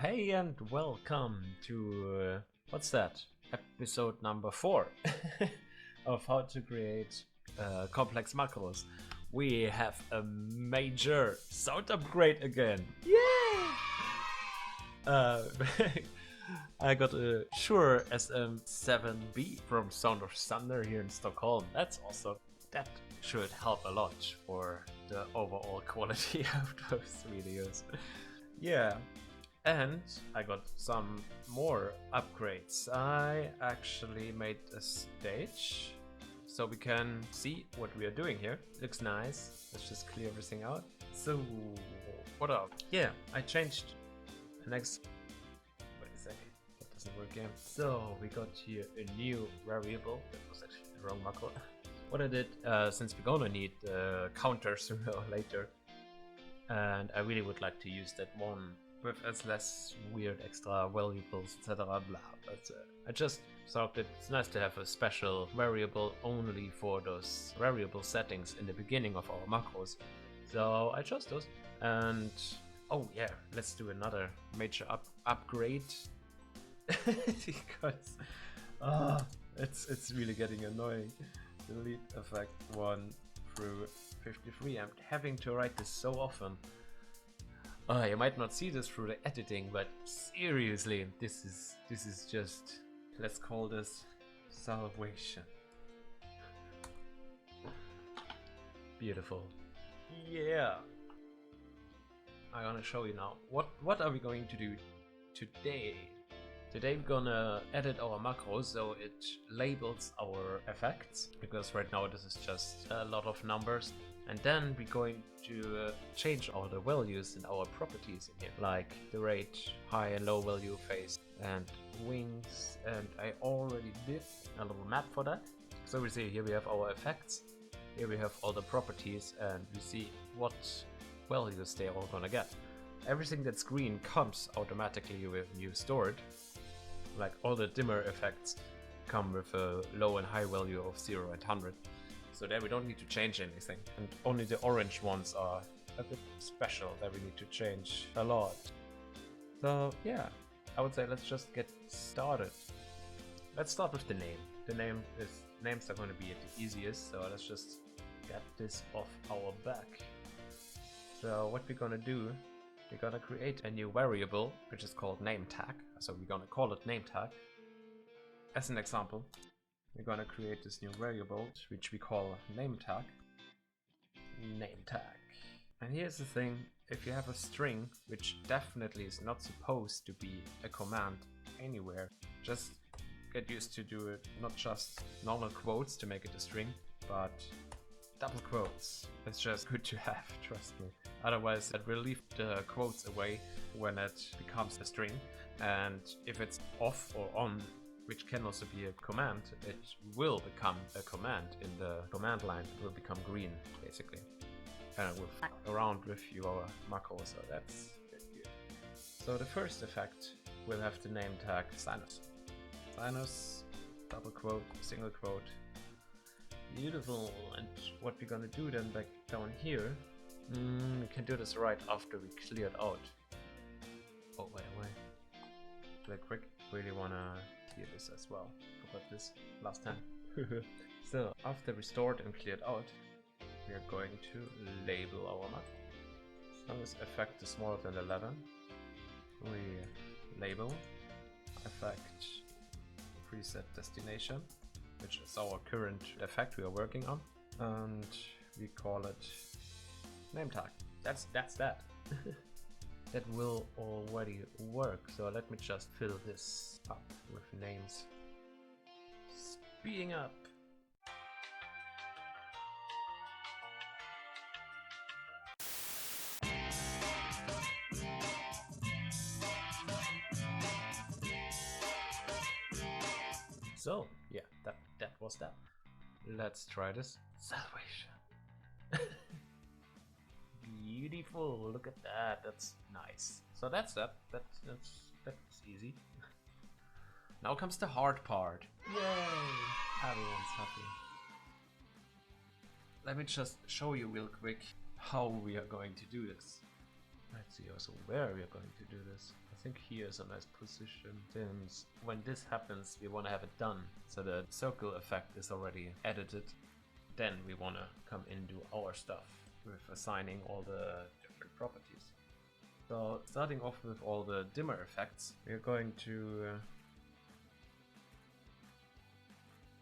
Hey and welcome to what's that? Episode number 4 of how to create complex macros. We have a major sound upgrade again. Yay! I got a Shure SM7B from Sound of Thunder here in Stockholm. That's awesome. That should help a lot for the overall quality of those videos. Yeah. And I got some more upgrades. I actually made a stage so we can see what we are doing here. Looks nice. Let's just clear everything out. So, what up? Yeah, I changed the next... Wait a second, that doesn't work again. So, we got here a new variable. That was actually the wrong macro. What I did, since we're gonna need counters sooner or later, and I really would like to use that one with as less weird extra variables, etc. blah. But I just thought it's nice to have a special variable only for those variable settings in the beginning of our macros. So I chose those. And oh yeah, let's do another major upgrade because it's really getting annoying. Delete effect 1 through 53. I'm having to write this so often. You might not see this through the editing, but seriously, this is just, let's call this salvation. Beautiful. Yeah. I'm gonna show you now. What are we going to do today? Today we're gonna edit our macros so it labels our effects, because right now this is just a lot of numbers. And then we're going to change all the values in our properties in here, like the rate, high and low value, phase, and wings. And I already did a little map for that. So we see here we have our effects, here we have all the properties, and we see what values they're all gonna get. Everything that's green comes automatically when you store it. Like all the dimmer effects come with a low and high value of 0 and 100. So there we don't need to change anything. And only the orange ones are a bit special that we need to change a lot. So yeah, I would say let's just get started. Let's start with the name. Names are going to be the easiest, so let's just get this off our back. So what we're gonna do, we're gonna create a new variable which is called name tag. So we're gonna call it name tag. As an example, we're gonna create this new variable which we call name tag. Name tag. And here's the thing, if you have a string which definitely is not supposed to be a command anywhere, just get used to do it not just normal quotes to make it a string, but double quotes. It's just good to have, trust me. Otherwise it will leave the quotes away when it becomes a string. And if it's off or on, which can also be a command, it will become a command in the command line. It will become green, basically. And it will fuck around with your macro, so that's good. So the first effect will have the name tag sinus. Sinus, double quote, single quote. Beautiful. And what we're gonna do then back down here, we can do this right after we cleared out. Oh, wait. Quick. Really wanna clear this as well. Forgot this last time. So after we stored and cleared out, we are going to label our map. As long as effect is smaller than 11, we label effect preset destination, which is our current effect we are working on, and we call it name tag. That's that. That will already work, so let me just fill this up with names. Speeding up. So yeah, that was that. Let's try this. Salvation. Beautiful, look at that, that's nice. So that's that. That's easy. Now comes the hard part. Yay! Everyone's happy. Let me just show you real quick how we are going to do this. Let's see also where we are going to do this. think here is a nice position, since when this happens we want to have it done so the circle effect is already edited. Then we want to come and do our stuff with assigning all the different properties. So starting off with all the dimmer effects, we're going to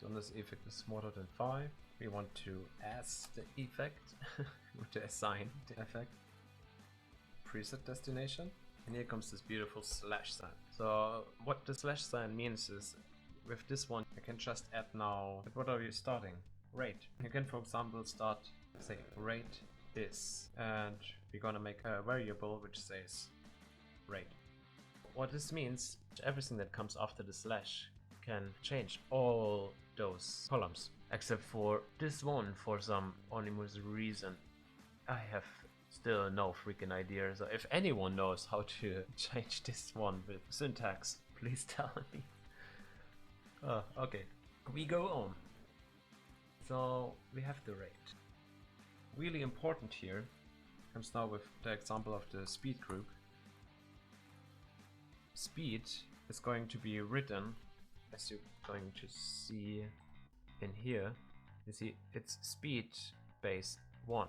so this effect is smaller than 5. We want to as the effect, to assign the effect. Preset destination. And here comes this beautiful slash sign. So what the slash sign means is, with this one I can just add now, what are we starting? Rate. You can for example start, say, rate this, and we're gonna make a variable which says rate. What this means, everything that comes after the slash can change all those columns, except for this one. For some anonymous reason I have still no freaking idea. So if anyone knows how to change this one with syntax, please tell me. Okay, we go on. So we have the rate. Really important here comes now with the example of the speed group. Speed is going to be written, as you're going to see in here. You see it's speed base 1.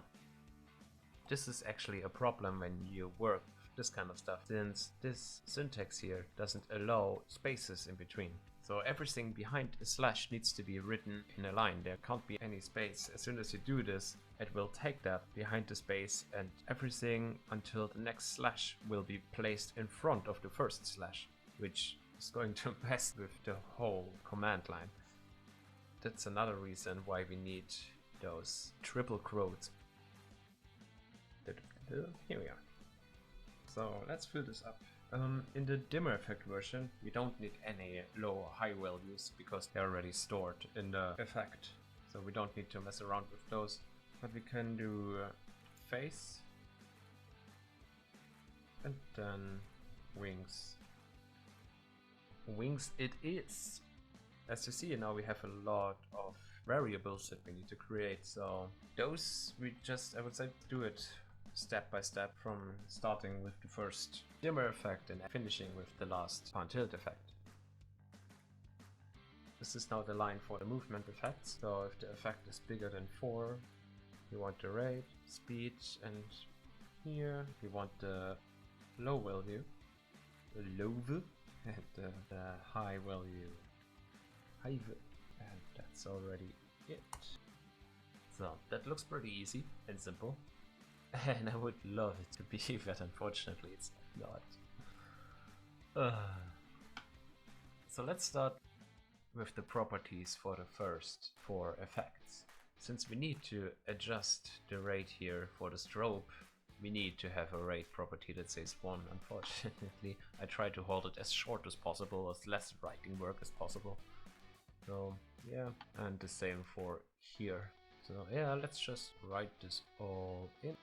This is actually a problem when you work with this kind of stuff, since this syntax here doesn't allow spaces in between. So everything behind a slash needs to be written in a line. There can't be any space. As soon as you do this, it will take that behind the space, and everything until the next slash will be placed in front of the first slash, which is going to mess with the whole command line. That's another reason why we need those triple quotes. Here we are. So let's fill this up. In the dimmer effect version, we don't need any low or high values because they're already stored in the effect. So we don't need to mess around with those. But we can do face and then wings. Wings it is. As you see now, we have a lot of variables that we need to create. So those we just, I would say, do it step by step, from starting with the first dimmer effect and finishing with the last pan tilt effect. This is now the line for the movement effects. So if the effect is bigger than 4, we want the rate, speed, and here we want the low value, and the high value, and that's already it. So that looks pretty easy and simple. And I would love it to be, but unfortunately it's not. So let's start with the properties for the first 4 effects. Since we need to adjust the rate here for the strobe, we need to have a rate property that says 1. Unfortunately, I try to hold it as short as possible, as less writing work as possible. So yeah, and the same for here. So yeah, let's just write this all in.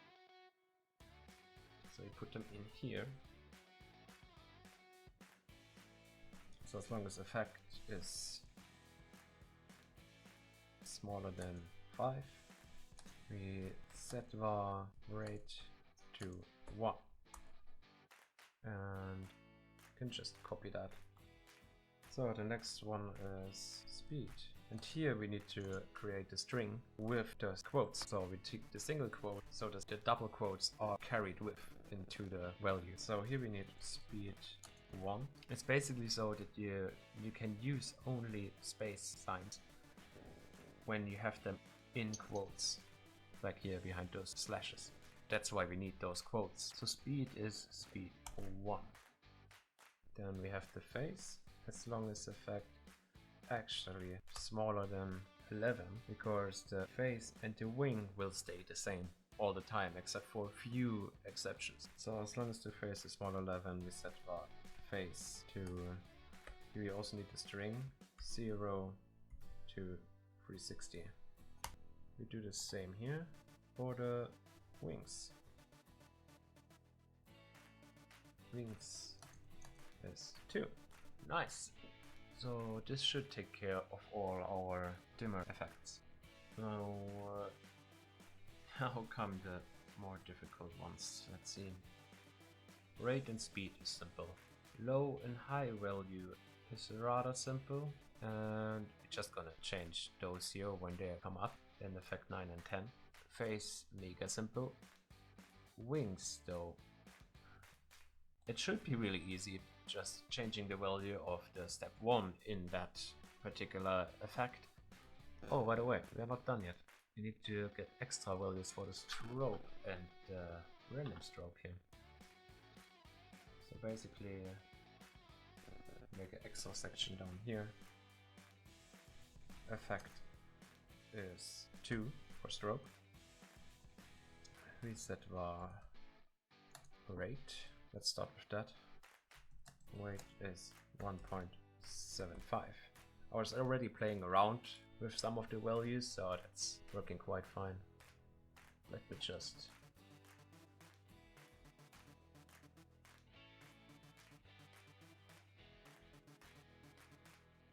So we put them in here. So as long as effect is smaller than 5, we set var rate to 1, and you can just copy that. So the next one is speed, and here we need to create a string with the quotes. So we take the single quote so that the double quotes are carried with into the value. So here we need speed 1. It's basically so that you can use only space signs when you have them in quotes, like here behind those slashes. That's why we need those quotes. So speed is speed 1. Then we have the face, as long as effect actually smaller than 11, because the face and the wing will stay the same all the time, except for a few exceptions. So as long as the face is smaller than 11, we set var face to, here we also need the string 0 to 360. We do the same here for the wings. Wings is 2. Nice. So this should take care of all our dimmer effects. Now, how come the more difficult ones? Let's see. Rate and speed is simple. low and high value is rather simple, and we're just gonna change those here when they come up in effect 9 and 10. Face, mega simple. Wings though, it should be really easy, just changing the value of the step 1 in that particular effect. Oh, by the way, we are not done yet. We need to get extra values for the strobe and the random strobe here. So basically make an extra section down here. Effect is 2 for strobe. Reset var rate. Let's start with that. Weight is 1.75. I was already playing around with some of the values, so that's working quite fine. Let me just...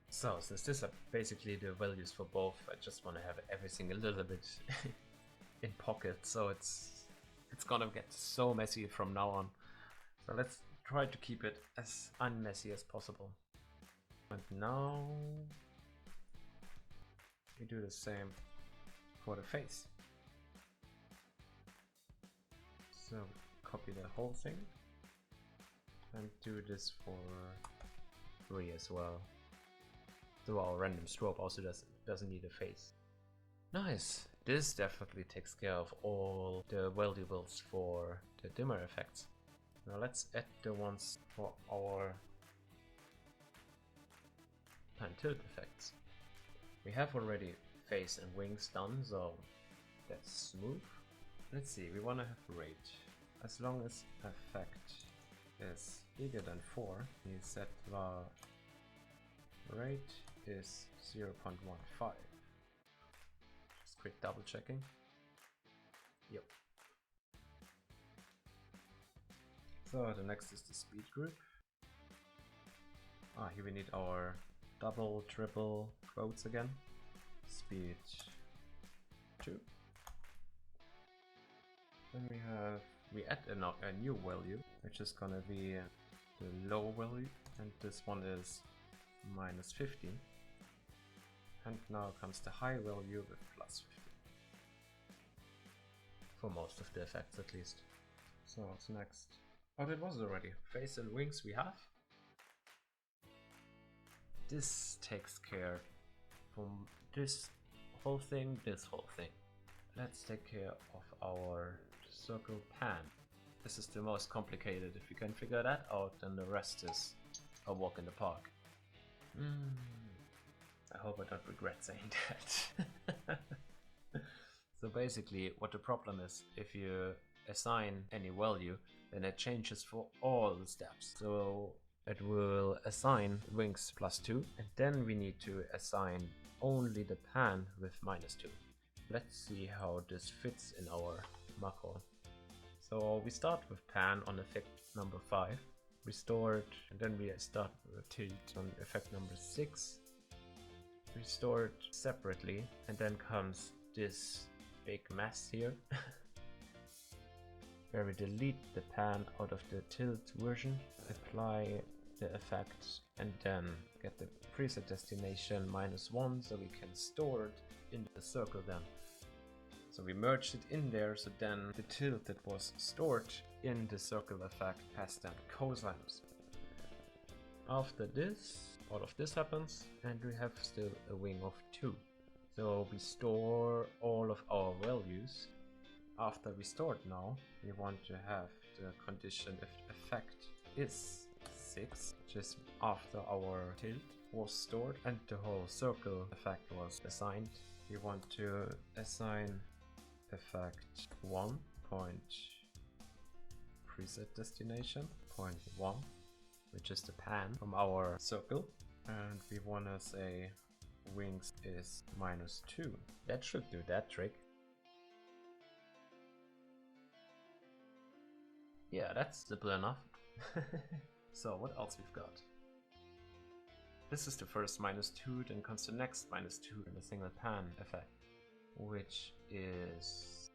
So, since these are basically the values for both, I just want to have everything a little bit in pocket, so it's gonna get so messy from now on. So let's try to keep it as unmessy as possible. And now we do the same for the face. So copy the whole thing and do this for 3 as well. So our random strobe also doesn't need a face. Nice! This definitely takes care of all the valuables for the dimmer effects. Now let's add the ones for our pan tilt effects. We have already face and wings done, so that's smooth. Let's see, we want to have rate. As long as effect is bigger than 4, we set the rate is 0.15. Just quick double checking. Yep. So the next is the speed group. Here we need our double, triple quotes again. Speed 2. Then we add a new value, which is gonna be the low value, and this one is -15. And now comes the high value with +50. For most of the effects at least. So what's next? Oh, that was already. Face and wings we have. This takes care from this whole thing, this whole thing. Let's take care of our circle pan. This is the most complicated. If you can figure that out, then the rest is a walk in the park. I hope I don't regret saying that. So basically what the problem is, if you assign any value, then it changes for all the steps. So it will assign wings +2, and then we need to assign only the pan with -2. Let's see how this fits in our macro. So we start with pan on effect number 5, restored, and then we start with tilt on effect number 6, restored separately, and then comes this big mess here where we delete the pan out of the tilt version, apply the effect, and then get the preset destination -1 so we can store it in the circle then. So we merged it in there, so then the tilt that was stored in the circle effect has then cosines. After this, all of this happens, and we have still a wing of 2. So we store all of our values. After we stored now, we want to have the condition if effect is 6, which is after our tilt was stored and the whole circle effect was assigned. We want to assign effect 1 point preset destination 0.1, which is the pan from our circle, and we want to say wings is -2. That should do that trick. Yeah, that's simple enough. So what else we've got? This is the first -2, then comes the next -2 in a single pan effect, which is...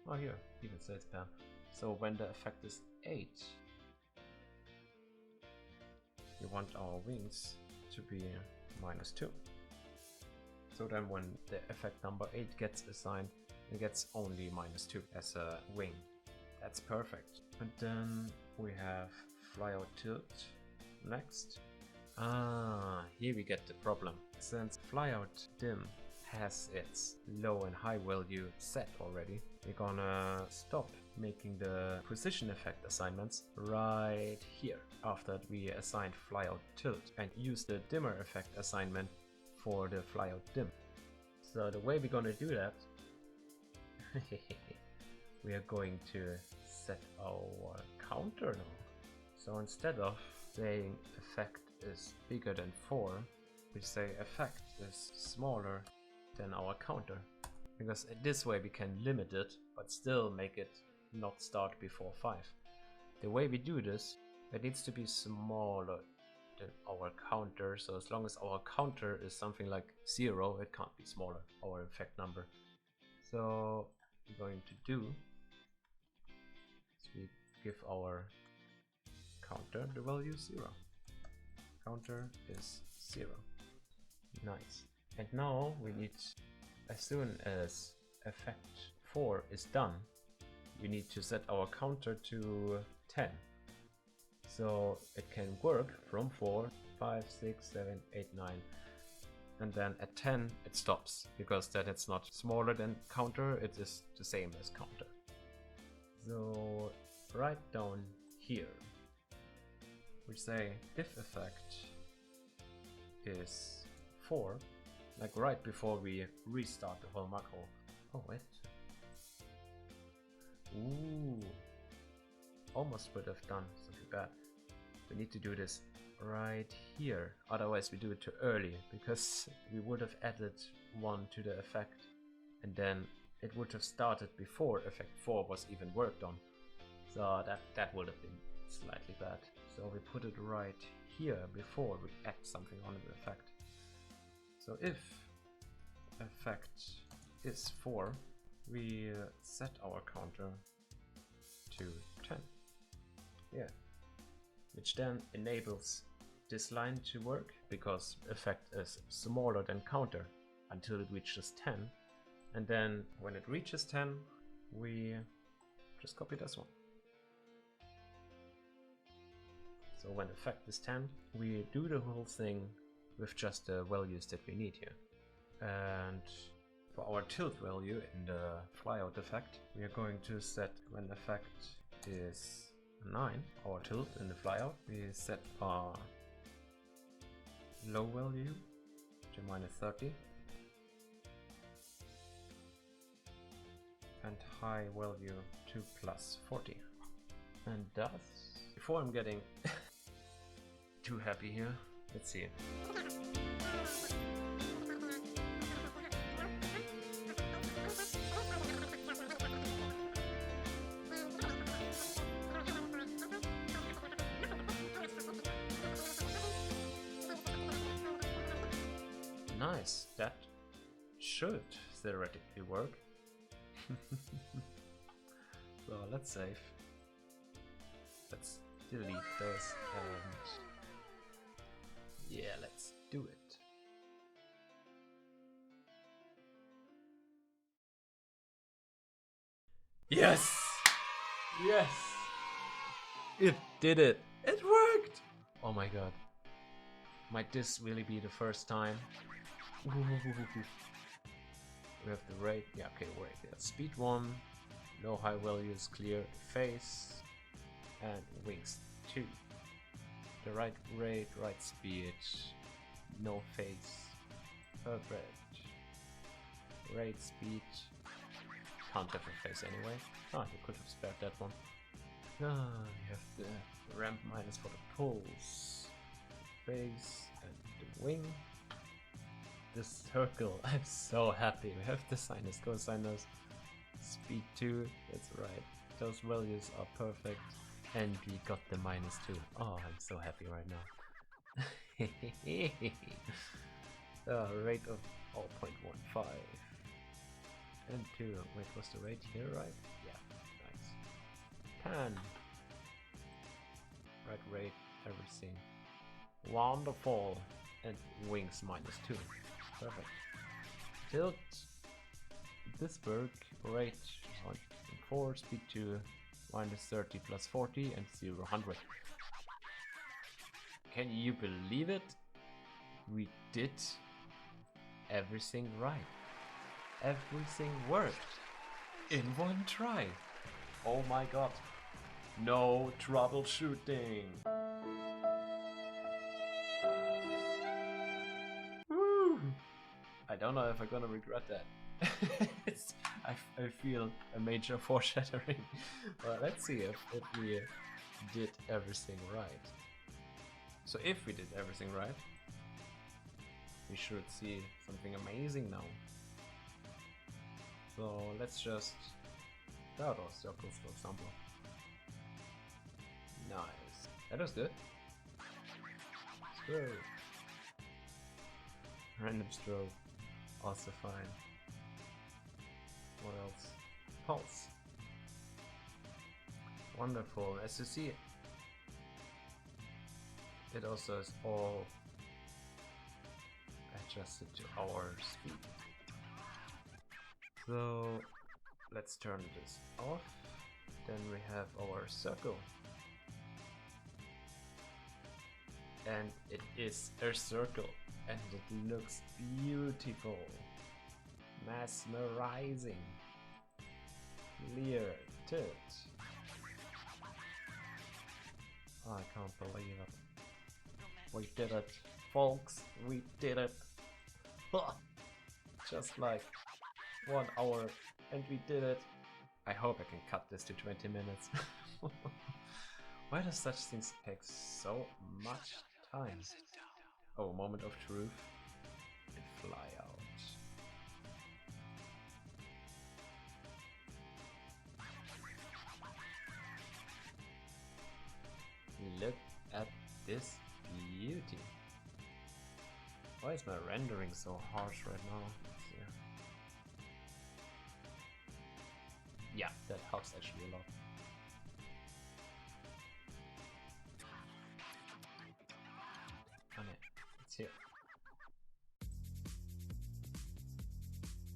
oh, here, even says pan. So when the effect is 8, we want our wings to be -2. So then when the effect number 8 gets assigned, it gets only -2 as a wing. That's perfect. And then we have flyout tilt next. Here we get the problem. Since flyout dim has its low and high value set already, we're gonna stop making the position effect assignments right here after we assigned flyout tilt and use the dimmer effect assignment for the flyout dim. So the way we're gonna do that, we are going to set our counter now. So instead of saying effect is bigger than 4, we say effect is smaller than our counter, because this way we can limit it but still make it not start before 5. The way we do this, it needs to be smaller than our counter, so as long as our counter is something like 0, it can't be smaller, our effect number. So we're going to do is we give our counter the value 0. Counter is 0. Nice. And now we need, as soon as effect 4 is done, we need to set our counter to 10. So it can work from 4, 5, 6, 7, 8, 9. And then at 10 it stops, because then it's not smaller than counter, it is the same as counter. So right down here, we say if effect is 4, like right before we restart the whole macro. Oh wait. Ooh. Almost would have done something bad. We need to do this right here, otherwise we do it too early, because we would have added 1 to the effect and then it would have started before effect 4 was even worked on. So that would have been slightly bad. So we put it right here before we add something on the effect. So if effect is 4, we set our counter to 10. Yeah. Which then enables this line to work, because effect is smaller than counter until it reaches 10. And then when it reaches 10, we just copy this one. So when effect is 10, we do the whole thing with just the values that we need here. And for our tilt value in the flyout effect, we are going to set, when effect is 9, our tilt in the flyout, we set our low value to -30 and high value to +40. And thus, before I'm getting too happy here, let's see. Nice, that should theoretically work. So let's save. Let's delete those and yeah, let's do it. Yes! Yes! It did it! It worked! Oh my god. Might this really be the first time? We have the rate, yeah, okay, wait, yeah. Speed 1, no high values, clear face, and wings 2. The right rate, right speed, no face, perfect. Rate, speed, can't have a face anyway. Ah, you could have spared that one. Ah, you have the ramp minus for the pulse, face, and the wing. The circle, I'm so happy. We have the sinus, cosinuses, speed 2, that's right. Those values are perfect. And we got the -2. Oh, I'm so happy right now. Rate of 0.15. And 2. Wait, was the rate here right? Yeah, nice. Pan. Right rate, everything. Wonderful. And wings -2. Perfect. Tilt. This work rate 4, speed to -30 plus 40 and 0 100. Can you believe it? We did everything right. Everything worked in one try. Oh my god. No troubleshooting. Woo. I don't know if I'm gonna regret that. I feel a major foreshadowing. But let's see if we did everything right. So if we did everything right, we should see something amazing now. So let's just start our circles, for example. Nice. That was good. Stroke. Random stroke. Also fine. What else? Pulse. Wonderful. As you see, it also is all adjusted to our speed. So let's turn this off. Then we have our circle. And it is a circle. And it looks beautiful. Mesmerizing. Clear tilt. Oh, I can't believe it. We did it, folks. We did it. Just like 1 hour and we did it. I hope I can cut this to 20 minutes. Why does such things take so much time? Oh, moment of truth. And fly out. Look at this beauty. Why is my rendering so harsh right now? Yeah, that helps actually a lot. Okay, it's here.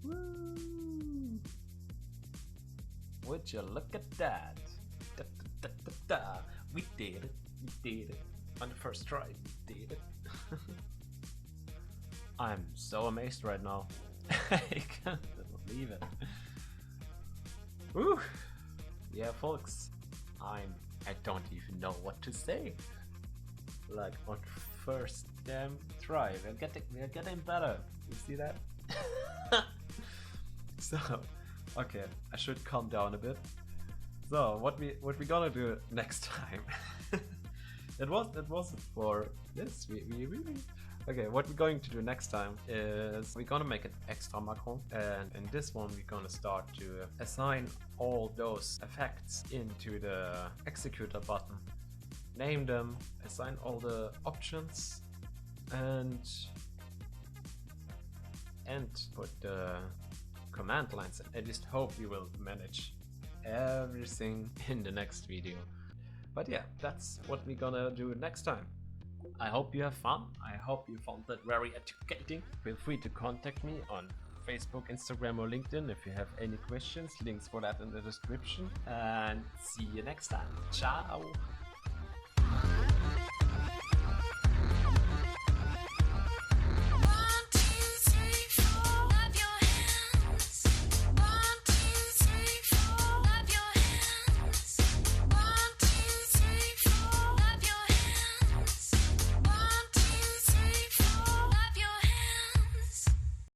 Woo! Would you look at that? Da, da, da, da, da. We did it. We did it. On the first try, we did it. I'm so amazed right now. I can't believe it. Woo! Yeah, folks. I don't even know what to say. Like on first damn try, we're getting better. You see that? So, okay, I should calm down a bit. So, what we gonna do next time? It wasn't for this. We really. Okay, what we're going to do next time is we're gonna make an extra macro, and in this one we're gonna start to assign all those effects into the executor button, name them, assign all the options, and put the command lines. I just hope we will manage everything in the next video. But yeah, that's what we're gonna do next time. I hope you have fun. I hope you found that very educating. Feel free to contact me on Facebook, Instagram or LinkedIn if you have any questions. Links for that in the description. And see you next time. Ciao!